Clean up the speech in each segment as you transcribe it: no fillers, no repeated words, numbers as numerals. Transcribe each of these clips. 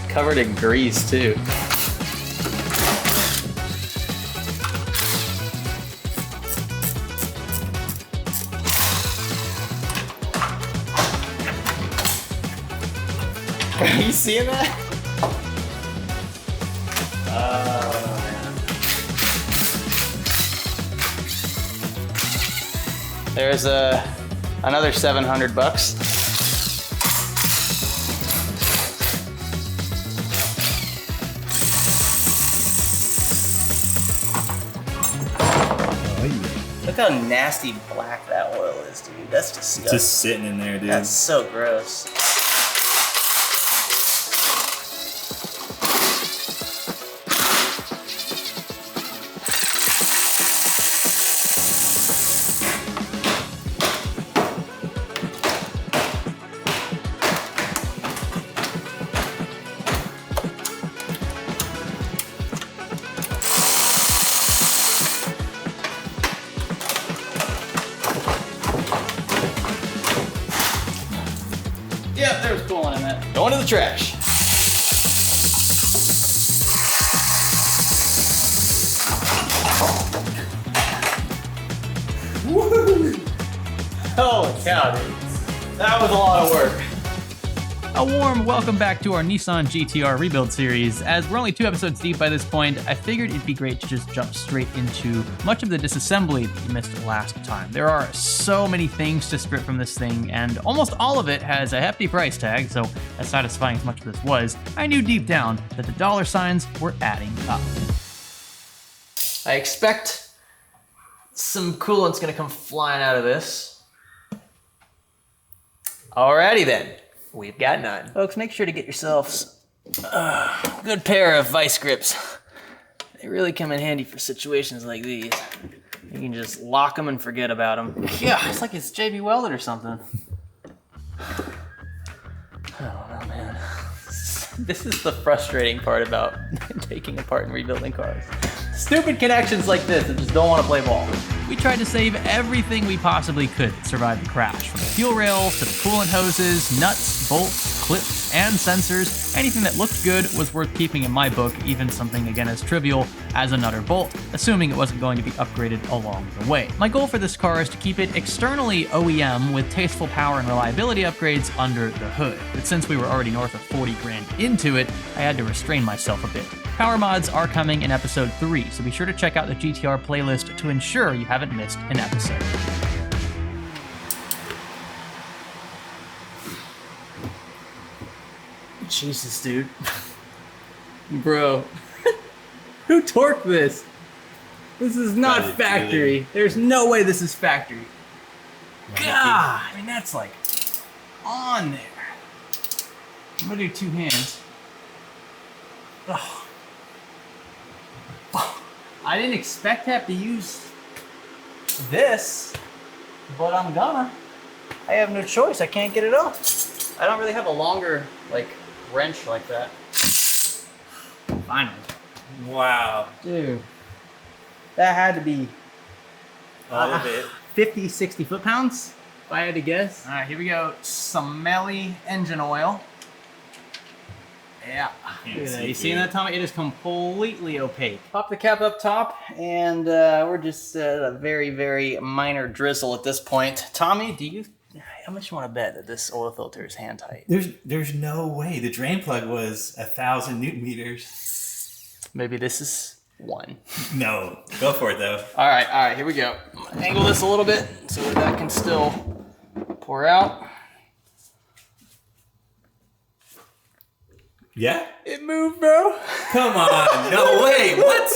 Covered in grease too. Are you seeing that? Oh man. There's another 700 bucks. Look how nasty black that oil is, dude. That's disgusting. Just sitting in there, dude. That's so gross. Yep, there's coolant in that. Going to the trash. Woo! Holy cow, dude. That was a lot of work. A warm welcome back to our Nissan GT-R rebuild series. As we're only 2 episodes deep by this point, I figured it'd be great to just jump straight into much of the disassembly that you missed last time. There are so many things to strip from this thing, and almost all of it has a hefty price tag, so as satisfying as much of this was, I knew deep down that the dollar signs were adding up. I expect some coolant's gonna come flying out of this. Alrighty then. We've got none. Folks, make sure to get yourselves a good pair of vice grips. They really come in handy for situations like these. You can just lock them and forget about them. Yeah, it's like it's JB welded or something. I don't know, man. This is the frustrating part about taking apart and rebuilding cars. Stupid connections like this that just don't want to play ball. We tried to save everything we possibly could to survive the crash, from the fuel rails to the coolant hoses, nuts, bolts, clips, and sensors. Anything that looked good was worth keeping in my book, even something again as trivial as a nut or bolt, assuming it wasn't going to be upgraded along the way. My goal for this car is to keep it externally OEM with tasteful power and reliability upgrades under the hood. But since we were already north of 40 grand into it, I had to restrain myself a bit. Power mods are coming in episode 3, so be sure to check out the GT-R playlist to ensure you haven't missed an episode. Jesus, dude. Bro. Who torqued this? This is not factory. There's no way this is factory. God, I mean, that's like on there. I'm gonna do 2 hands. Oh. I didn't expect to have to use this, but I'm gonna. I have no choice. I can't get it off. I don't really have a longer, like, wrench like that. Finally. Wow. Dude. That had to be all of it. 50, 60 foot-pounds, if I had to guess. All right, here we go. Smelly engine oil. Yeah. You seeing that, Tommy? It is completely opaque. Pop the cap up top, and we're just at a very, very minor drizzle at this point. Tommy, how much you want to bet that this oil filter is hand tight? There's no way. The drain plug was 1,000 Newton meters. Maybe this is 1. No, go for it though. All right, here we go. Angle this a little bit so that can still pour out. Yeah? It moved, bro. Come on. No way. What?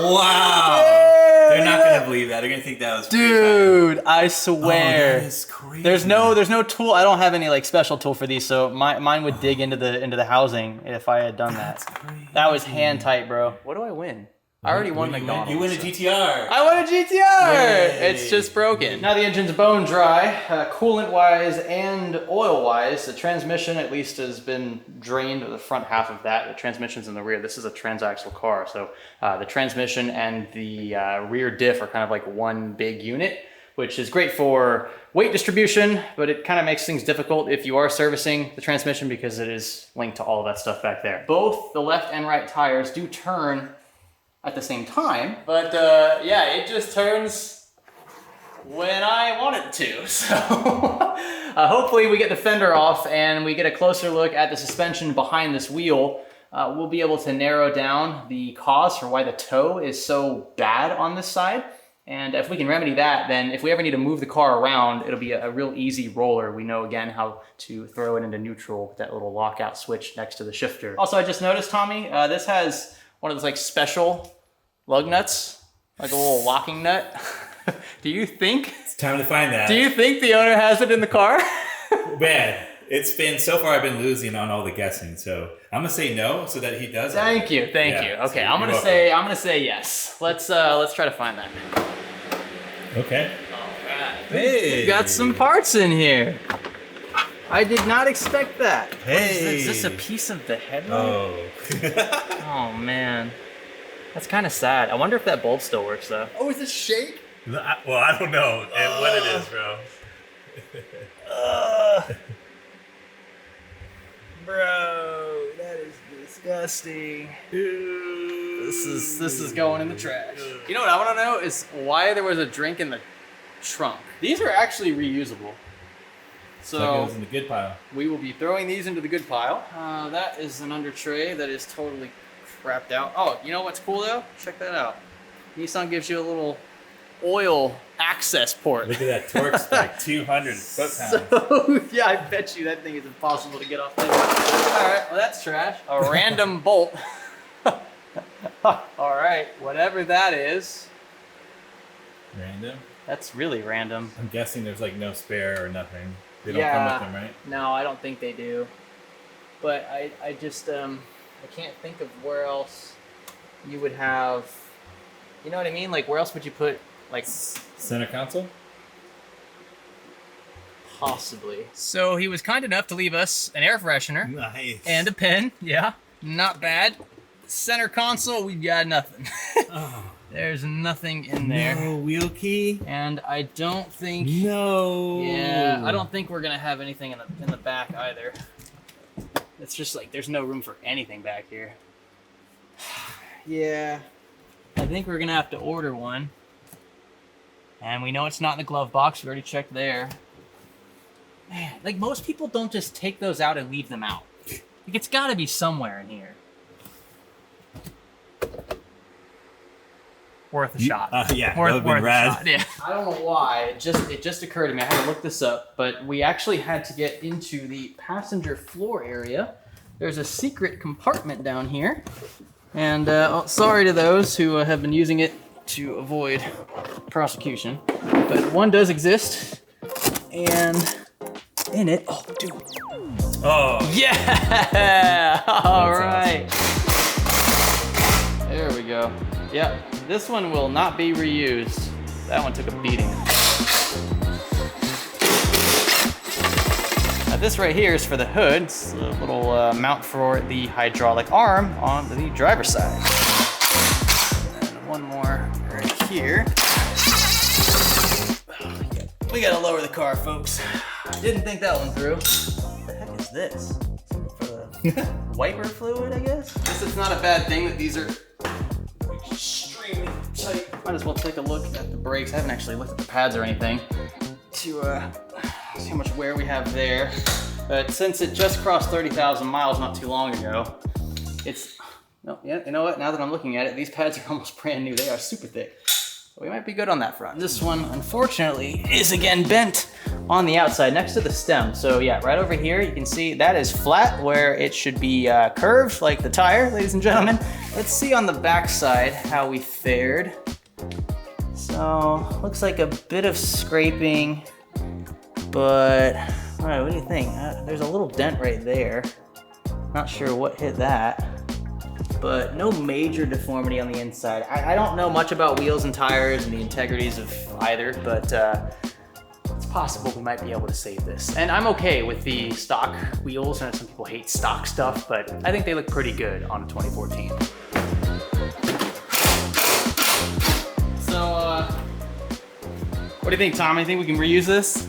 Wow. Yeah, they're not going to believe that. They're going to think that was dude, I swear. Oh, that is crazy. There's no tool. I don't have any like special tool for these, so mine would dig into the housing if I had done that. Crazy. That was hand tight, bro. What do I win? I already won McDonald's. You win a GT-R. I won a GT-R! Yay. It's just broken. Now the engine's bone dry, coolant-wise and oil-wise. The transmission at least has been drained, the front half of that. The transmission's in the rear. This is a transaxle car, so the transmission and the rear diff are kind of like one big unit. which is great for weight distribution, but it kind of makes things difficult if you are servicing the transmission because it is linked to all of that stuff back there. Both the left and right tires do turn at the same time, but yeah, it just turns when I want it to. So hopefully we get the fender off and we get a closer look at the suspension behind this wheel. We'll be able to narrow down the cause for why the toe is so bad on this side. And if we can remedy that, then if we ever need to move the car around, it'll be a real easy roller. We know again how to throw it into neutral with that little lockout switch next to the shifter. Also, I just noticed, Tommy, this has one of those like special lug nuts, like a little locking nut. Do you think? It's time to find that. Do you think the owner has it in the car? Man, it's been, so far I've been losing on all the guessing, so I'm gonna say no so that he does. Thank you. Okay, so I'm gonna say yes. Let's try to find that. Okay. All right. Hey. We got some parts in here. I did not expect that. Hey. Is this a piece of the headlight? Oh. Oh man. That's kind of sad. I wonder if that bulb still works though. Oh, is this shake? Well, I don't know what it is, bro. Bro, that is disgusting. This is going in the trash. You know what I want to know is why there was a drink in the trunk. These are actually reusable. So that goes in the good pile. We will be throwing these into the good pile. That is an under tray that is totally crapped out. Oh, you know what's cool though? Check that out. Nissan gives you a little oil access port. Look at that torque spec, 200 foot-pounds. So, yeah, I bet you that thing is impossible to get off there. All right, well that's trash. A random bolt. All right, whatever that is. Random? That's really random. I'm guessing there's like no spare or nothing. They don't come with them, right? No, I don't think they do. But I just, I can't think of where else you would have, you know what I mean? Like where else would you put, like... Center console? Possibly. So he was kind enough to leave us an air freshener. Nice. And a pen, yeah. Not bad. Center console, we've got nothing. Oh. There's nothing in there. No wheel key? And I don't think... No! Yeah, I don't think we're gonna have anything in the back either. It's just like, there's no room for anything back here. Yeah. I think we're gonna have to order one. And we know it's not in the glove box, we already checked there. Man, like most people don't just take those out and leave them out. Like it's gotta be somewhere in here. Worth a shot. Yeah, worth that would be rad. a shot. Yeah. I don't know why. It just occurred to me. I had to look this up, but we actually had to get into the passenger floor area. There's a secret compartment down here, and sorry to those who have been using it to avoid prosecution, but one does exist, and in it, oh, dude. Oh. Yeah. All right. Awesome. There we go. Yep. This one will not be reused. That one took a beating. Now this right here is for the hood. It's a little mount for the hydraulic arm on the driver's side. And one more right here. We gotta lower the car, folks. Didn't think that one through. What the heck is this? For the wiper fluid, I guess? This is not a bad thing that these are extremely tight. Might as well take a look at the brakes. I haven't actually looked at the pads or anything to see how much wear we have there. But since it just crossed 30,000 miles not too long ago, it's, no, yeah, you know what? Now that I'm looking at it, these pads are almost brand new. They are super thick. So we might be good on that front. This one, unfortunately, is again bent on the outside next to the stem. So yeah, right over here, you can see that is flat where it should be curved like the tire, ladies and gentlemen. Let's see on the back side how we fared. So, looks like a bit of scraping, but all right, what do you think? There's a little dent right there. Not sure what hit that, but no major deformity on the inside. I don't know much about wheels and tires and the integrities of either, but it's possible we might be able to save this. And I'm okay with the stock wheels. I know some people hate stock stuff, but I think they look pretty good on a 2014. So, what do you think, Tom? You think we can reuse this?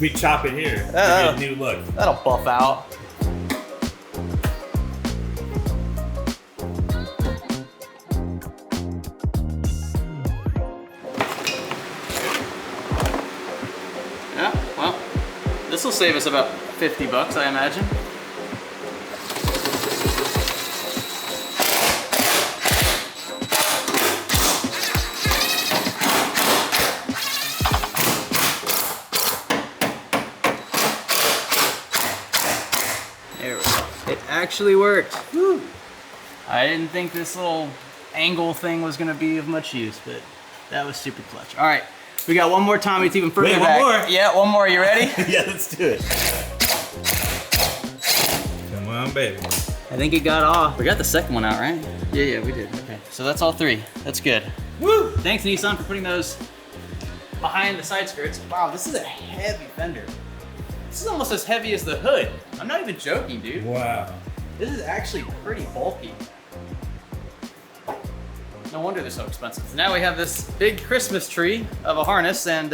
We chop it here. Give it a new look. That'll buff out. Yeah, well, this will save us about 50 bucks, I imagine. There we go. It actually worked. Woo. I didn't think this little angle thing was gonna be of much use, but that was super clutch. All right, we got one more Tommy. It's even further back. One more. Yeah, one more. You ready? Yeah, let's do it. Come on, baby. I think it got off. We got the second one out, right? Yeah, we did. Okay, so that's all three. That's good. Woo! Thanks, Nissan, for putting those behind the side skirts. Wow, this is a heavy fender. This is almost as heavy as the hood. I'm not even joking, dude. Wow. This is actually pretty bulky. No wonder they're so expensive. So now we have this big Christmas tree of a harness, and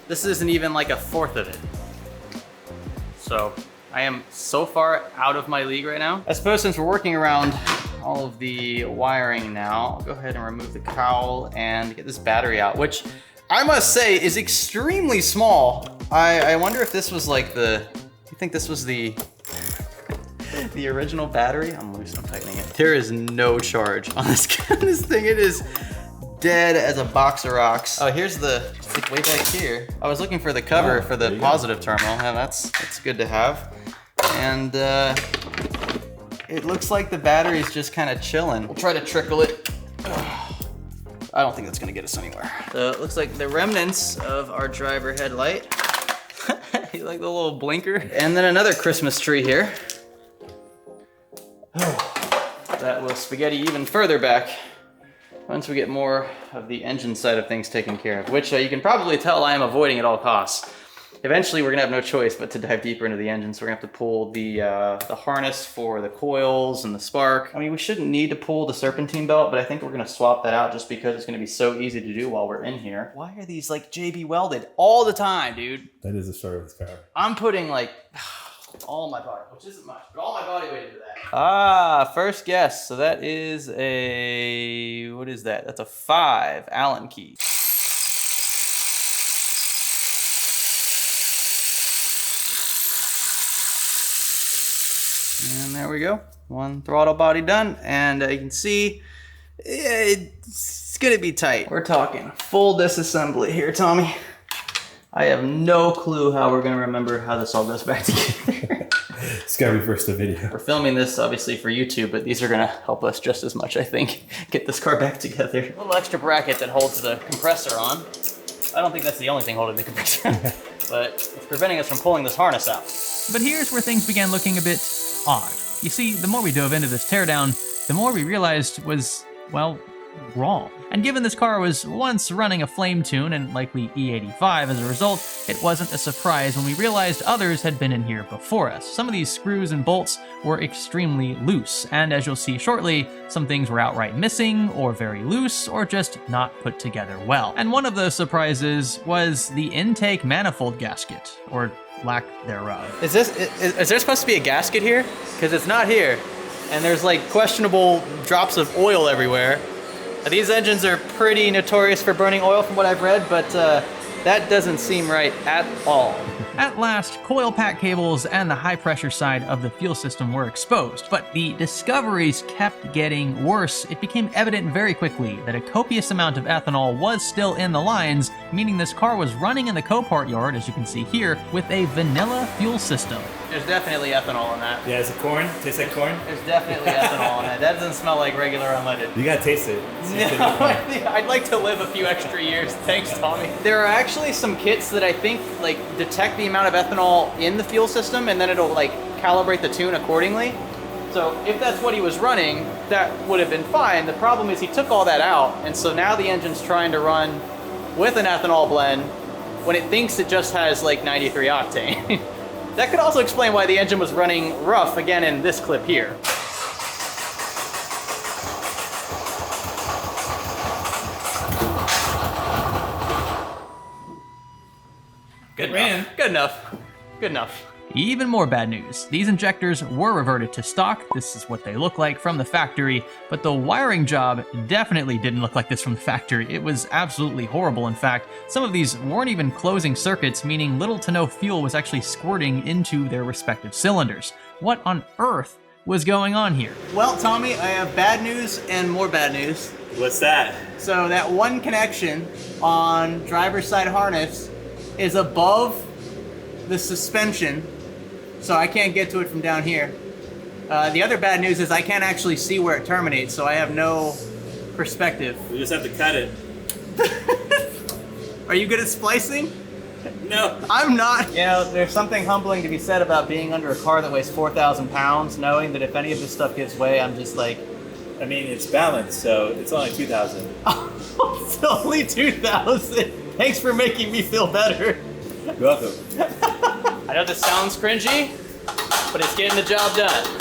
this isn't even like a fourth of it. So I am so far out of my league right now. I suppose since we're working around all of the wiring now, I'll go ahead and remove the cowl and get this battery out, which I must say is extremely small. I wonder if this was like you think this was the original battery? I'm loose, I'm tightening it. There is no charge on this thing. It is dead as a box of rocks. Oh, here's it's like way back here. I was looking for the cover for the positive terminal, and that's good to have. And it looks like the battery's just kind of chilling. We'll try to trickle it. I don't think that's gonna get us anywhere. So it looks like the remnants of our driver headlight. You like the little blinker? And then another Christmas tree here. That will spaghetti even further back once we get more of the engine side of things taken care of, which you can probably tell I am avoiding at all costs. Eventually we're gonna have no choice but to dive deeper into the engine, so we're gonna have to pull the harness for the coils and the spark. I mean, we shouldn't need to pull the serpentine belt, but I think we're gonna swap that out just because it's gonna be so easy to do while we're in here. Why are these like JB welded all the time, dude? That is the story of this car. I'm putting like all my body, which isn't much, but all my body weight into that. Ah, first guess. So that is a, what is that? That's a 5 Allen key. And there we go. One throttle body done. And you can see it's gonna be tight. We're talking full disassembly here, Tommy. I have no clue how we're gonna remember how this all goes back together. It's gotta reverse the video. We're filming this obviously for YouTube, but these are gonna help us just as much, I think, get this car back together. A little extra bracket that holds the compressor on. I don't think that's the only thing holding the compressor, but it's preventing us from pulling this harness out. But here's where things began looking a bit odd. You see, the more we dove into this teardown, the more we realized was, well, wrong. And given this car was once running a flame tune and likely E85 as a result, it wasn't a surprise when we realized others had been in here before us. Some of these screws and bolts were extremely loose, and as you'll see shortly, some things were outright missing, or very loose, or just not put together well. And one of those surprises was the intake manifold gasket, or lack thereof. Is there supposed to be a gasket here? Because it's not here. And there's like questionable drops of oil everywhere. These engines are pretty notorious for burning oil from what I've read, but that doesn't seem right at all. At last, coil pack cables and the high pressure side of the fuel system were exposed, but the discoveries kept getting worse. It became evident very quickly that a copious amount of ethanol was still in the lines, meaning this car was running in the Copart yard, as you can see here, with a vanilla fuel system. There's definitely ethanol in that. Yeah, is it corn? Tastes like corn? There's definitely ethanol in it. That doesn't smell like regular unleaded. You gotta taste it. No, I'd like to live a few extra years. Thanks, Tommy. There are actually some kits that I think like detect the amount of ethanol in the fuel system, and then it'll like calibrate the tune accordingly. So if that's what he was running, that would have been fine. The problem is he took all that out, and so now the engine's trying to run with an ethanol blend when it thinks it just has like 93 octane. That could also explain why the engine was running rough again in this clip here. Good Ran. enough. Good enough. Good enough. Even more bad news. These injectors were reverted to stock. This is what they look like from the factory, but the wiring job definitely didn't look like this from the factory. It was absolutely horrible. In fact, some of these weren't even closing circuits, meaning little to no fuel was actually squirting into their respective cylinders. What on earth was going on here? Well, Tommy, I have bad news and more bad news. What's that? So that one connection on driver's side harness is above the suspension, so I can't get to it from down here. The other bad news is I can't actually see where it terminates, so I have no perspective. We just have to cut it. Are you good at splicing? No. I'm not. You know, there's something humbling to be said about being under a car that weighs 4,000 pounds, knowing that if any of this stuff gives way, I'm just like... I mean, it's balanced, so it's only 2,000. It's only 2,000. Thanks for making me feel better. You're welcome. I know this sounds cringy, but it's getting the job done.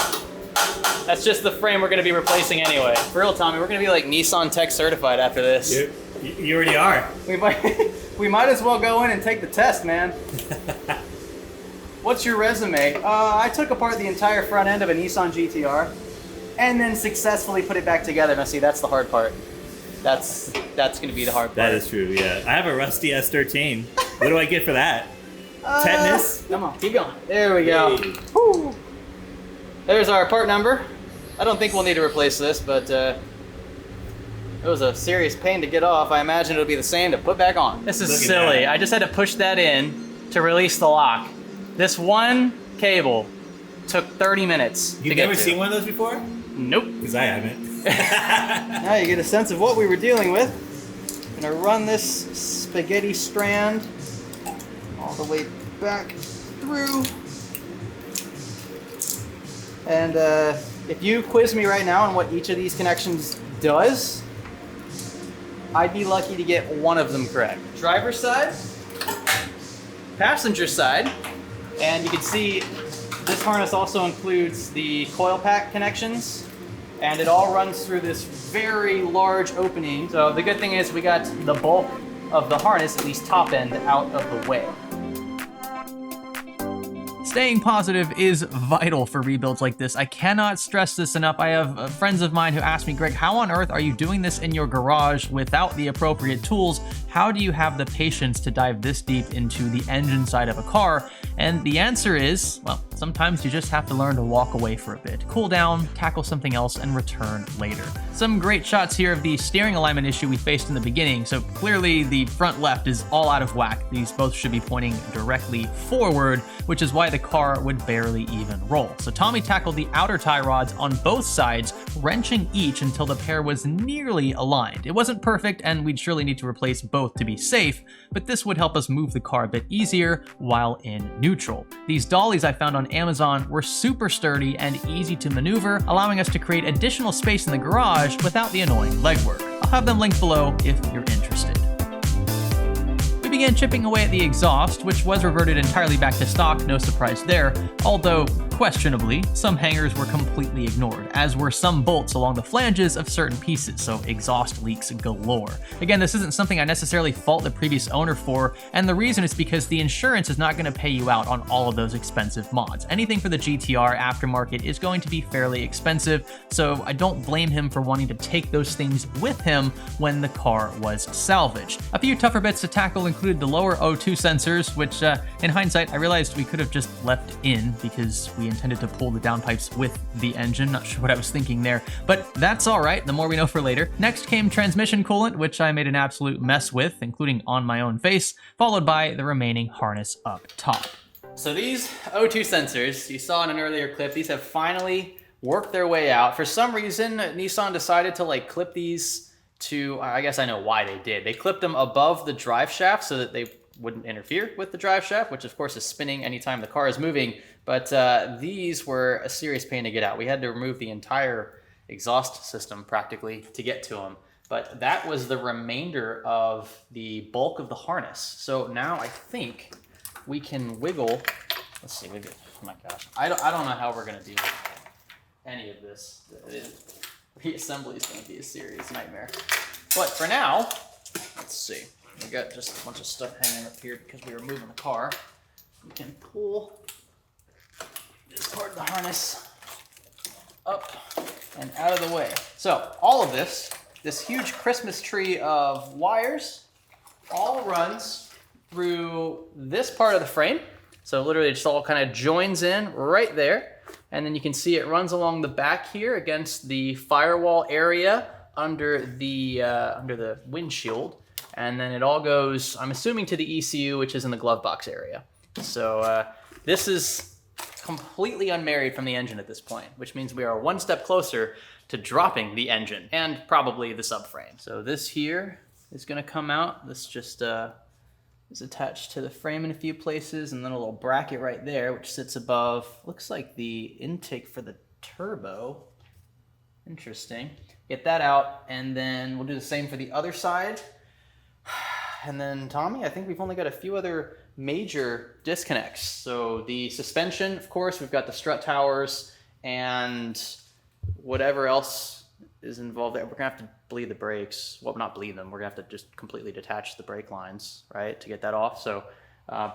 That's just the frame we're going to be replacing anyway. For real, Tommy, we're going to be like Nissan Tech certified after this. You already are. We might as well go in and take the test, man. What's your resume? I took apart the entire front end of a Nissan GT-R and then successfully put it back together. Now see, that's the hard part. That's going to be the hard part. That is true, yeah. I have a rusty S13. What do I get for that? Tetanus? Come on, keep going. There we go. Hey. Woo. There's our part number. I don't think we'll need to replace this, but it was a serious pain to get off. I imagine it'll be the same to put back on. This is Look at silly. that. I just had to push that in to release the lock. This one cable took 30 minutes to You've get never to. seen one of those before? Nope. Because I haven't. Now you get a sense of what we were dealing with. I'm gonna run this spaghetti strand all the way back through. And if you quiz me right now on what each of these connections does, I'd be lucky to get one of them correct. Driver's side, passenger side, and you can see this harness also includes the coil pack connections, and it all runs through this very large opening. So the good thing is we got the bulk of the harness, at least top end, out of the way. Staying positive is vital for rebuilds like this. I cannot stress this enough. I have friends of mine who ask me, Greg, how on earth are you doing this in your garage without the appropriate tools? How do you have the patience to dive this deep into the engine side of a car? And the answer is, well, sometimes you just have to learn to walk away for a bit, cool down, tackle something else, and return later. Some great shots here of the steering alignment issue we faced in the beginning. So clearly the front left is all out of whack. These both should be pointing directly forward, which is why the car would barely even roll. So Tommy tackled the outer tie rods on both sides, wrenching each until the pair was nearly aligned. It wasn't perfect, and we'd surely need to replace both to be safe, but this would help us move the car a bit easier while in neutral. These dollies I found on Amazon were super sturdy and easy to maneuver, allowing us to create additional space in the garage without the annoying legwork. I'll have them linked below if you're interested. We began chipping away at the exhaust, which was reverted entirely back to stock, no surprise there, although questionably, some hangers were completely ignored, as were some bolts along the flanges of certain pieces, so exhaust leaks galore. Again, this isn't something I necessarily fault the previous owner for, and the reason is because the insurance is not going to pay you out on all of those expensive mods. Anything for the GT-R aftermarket is going to be fairly expensive, so I don't blame him for wanting to take those things with him when the car was salvaged. A few tougher bits to tackle included the lower O2 sensors, which in hindsight I realized we could have just left in because we intended to pull the downpipes with the engine. Not sure what I was thinking there, but that's all right. The more we know for later. Next came transmission coolant, which I made an absolute mess with, including on my own face, followed by the remaining harness up top. So these O2 sensors, you saw in an earlier clip, these have finally worked their way out. For some reason, Nissan decided to like clip these to, I guess I know why they did. They clipped them above the drive shaft so that they wouldn't interfere with the drive shaft, which of course is spinning anytime the car is moving. But these were a serious pain to get out. We had to remove the entire exhaust system practically to get to them. But that was the remainder of the bulk of the harness. So now I think we can wiggle. Let's see. Oh my gosh. I don't know how we're going to deal with any of this. Reassembly is going to be a serious nightmare. But for now, let's see. We got just a bunch of stuff hanging up here because we were moving the car. We can pull this part of the harness up and out of the way. So all of this huge Christmas tree of wires all runs through this part of the frame. So literally it just all kind of joins in right there. And then you can see it runs along the back here against the firewall area under the windshield. And then it all goes, I'm assuming, to the ECU, which is in the glove box area. So this is completely unmarried from the engine at this point, which means we are one step closer to dropping the engine and probably the subframe. So this here is gonna come out. This just is attached to the frame in a few places, and then a little bracket right there, which sits above, looks like the intake for the turbo. Interesting. Get that out, and then we'll do the same for the other side. And then, Tommy, I think we've only got a few other major disconnects. So the suspension, of course, we've got the strut towers and whatever else is involved there. We're gonna have to bleed the brakes. Well, not bleed them. We're gonna have to just completely detach the brake lines, right, to get that off. So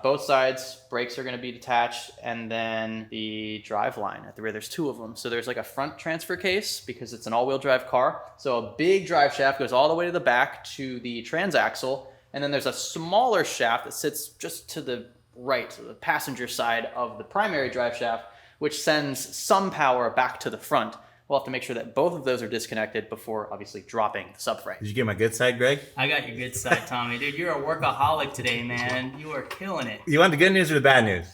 both sides, brakes are gonna be detached, and then the drive line at the rear, there's two of them. So there's like a front transfer case because it's an all-wheel drive car. So a big drive shaft goes all the way to the back to the transaxle, and then there's a smaller shaft that sits just to the right, so the passenger side of the primary drive shaft, which sends some power back to the front. We'll have to make sure that both of those are disconnected before obviously dropping the subframe. Did you get my good side, Greg? I got your good side, Tommy. Dude, you're a workaholic today, man. You are killing it. You want the good news or the bad news?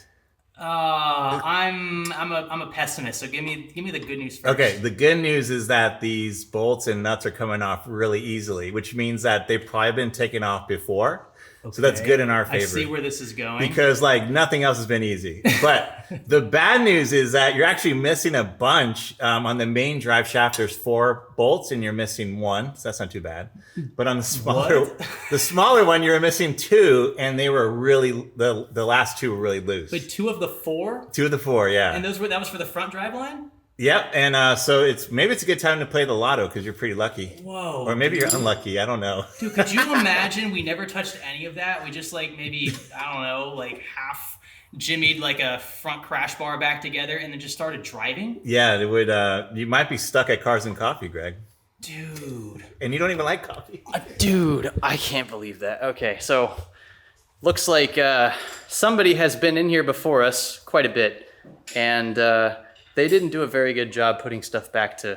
I'm a pessimist, so give me the good news first. Okay, the good news is that these bolts and nuts are coming off really easily, which means that they've probably been taken off before. Okay. So that's good in our favor. I see where this is going. Because like nothing else has been easy. But the bad news is that you're actually missing a bunch. On the main drive shaft, there's 4 bolts and you're missing 1. So that's not too bad. But on the smaller one, you're missing 2, and they were really, the last 2 were really loose. Wait, 2 of the 4? 2 of the 4, yeah. And that was for the front drive line? Yep, and so maybe it's a good time to play the lotto because you're pretty lucky. Whoa. Or maybe you're unlucky, I don't know. Dude, could you imagine we never touched any of that? We just like maybe, I don't know, like half jimmied like a front crash bar back together and then just started driving? Yeah, it would. You might be stuck at Cars and Coffee, Greg. Dude. And you don't even like coffee. Dude, I can't believe that. Okay, so looks like somebody has been in here before us quite a bit, and they didn't do a very good job putting stuff back to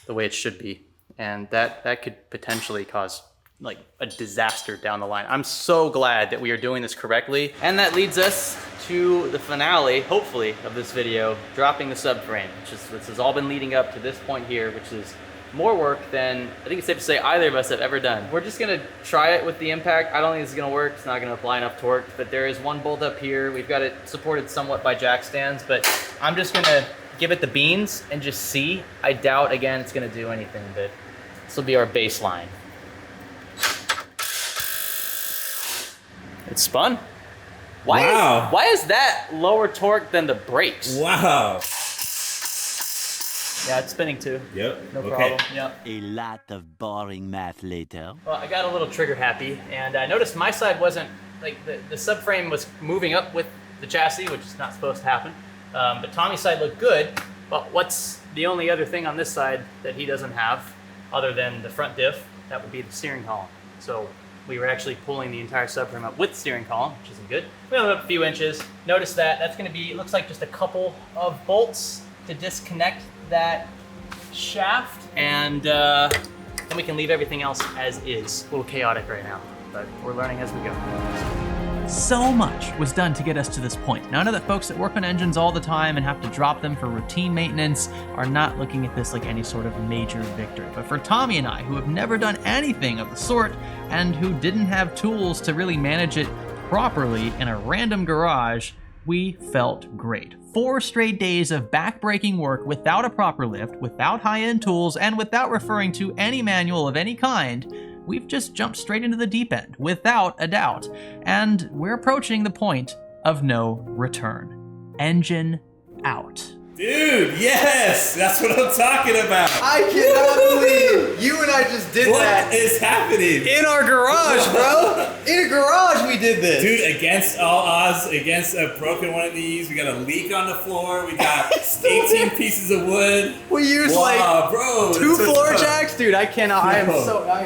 the way it should be. And that could potentially cause like a disaster down the line. I'm so glad that we are doing this correctly. And that leads us to the finale, hopefully, of this video, dropping the subframe, this has all been leading up to this point here, which is more work than I think it's safe to say either of us have ever done. We're just gonna try it with the impact. I don't think it's gonna work. It's not gonna apply enough torque, but there is one bolt up here. We've got it supported somewhat by jack stands, but I'm just gonna give it the beans and just see. I doubt, again, it's gonna do anything, but this will be our baseline. It's spun. Why is that lower torque than the brakes? Wow. Yeah, it's spinning too. Yep. No problem. Yep. A lot of boring math later. Well, I got a little trigger happy, and I noticed my side wasn't, like, the subframe was moving up with the chassis, which is not supposed to happen. But Tommy's side looked good. But what's the only other thing on this side that he doesn't have, other than the front diff? That would be the steering column. So we were actually pulling the entire subframe up with the steering column, which isn't good. We went up a few inches. Notice that that's going to be, it looks like just a couple of bolts to disconnect that shaft, and then we can leave everything else as is. A little chaotic right now, but we're learning as we go. So much was done to get us to this point. Now I know that folks that work on engines all the time and have to drop them for routine maintenance are not looking at this like any sort of major victory. But for Tommy and I, who have never done anything of the sort and who didn't have tools to really manage it properly in a random garage, we felt great. 4 straight days of back-breaking work without a proper lift, without high-end tools, and without referring to any manual of any kind. We've just jumped straight into the deep end, without a doubt. And we're approaching the point of no return. Engine out. Dude, yes! That's what I'm talking about! I cannot believe you and I just did that. What is happening? In our garage, bro! In a garage we did this. Dude, against all odds, against a broken one of these, we got a leak on the floor. We got 18 pieces of wood. We used bro, 2 floor jacks, dude. I cannot. I am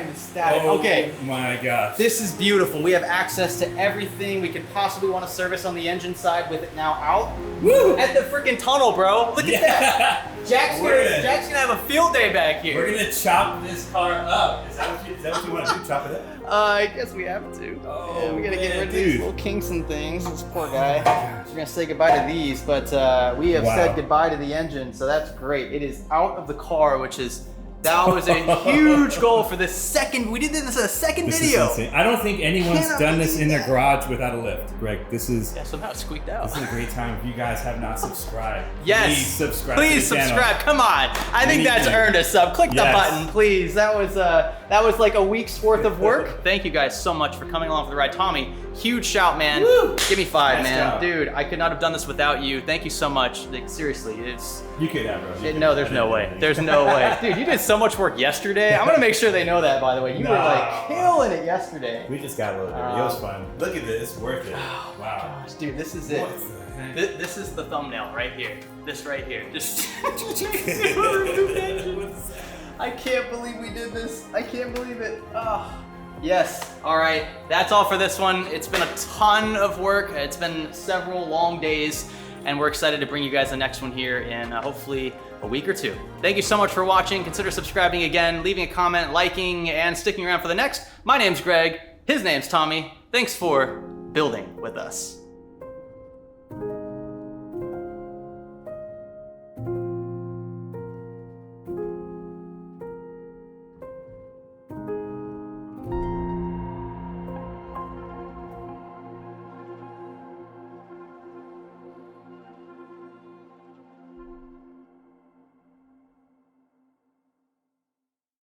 ecstatic. Oh Okay, my gosh. this is beautiful. We have access to everything we could possibly want to service on the engine side with it now out. Woo! At the freaking tunnel, bro. Look at that. Jack's gonna have a field day back here. We're gonna chop this car up. Is that what you want to do? Chop it up? I guess we have to. Oh, Yeah, we gotta get man, rid of these dude. little kinks and things. This poor guy. We're gonna say goodbye to these, but we have Wow. said goodbye to the engine, so that's great. It is out of the car, which is that was a huge goal for this second. We did this as a second This video. is insane. I don't think anyone's Cannot done this believe in their that. garage without a lift. Greg, this is Yeah, somehow it squeaked out. this is a great time. If you guys have not subscribed, Yes. please subscribe. Please to the subscribe. channel. Come on. I think that's Anything. earned a sub. Click the Yes. button, please. That was like a week's worth of work. Thank you guys so much for coming along for the ride. Tommy, huge shout, man. Woo. Give me 5, Nice man. job. Dude, I could not have done this without you. Thank you so much. Like, seriously, it's You could have, bro. You could no, have. there's no way. There's no way. Dude, you did so much work yesterday. I'm gonna make sure they know that, by the way. You were like killing it yesterday. We just got a little dirty. It was fun. Look at this. It's worth it. Wow. Dude, this is it. What the heck? This is the thumbnail right here. This right here. Just I can't believe we did this. I can't believe it. Oh. Yes. All right. That's all for this one. It's been a ton of work. It's been several long days, and we're excited to bring you guys the next one here in hopefully a week or 2. Thank you so much for watching. Consider subscribing again, leaving a comment, liking, and sticking around for the next. My name's Greg. His name's Tommy. Thanks for building with us.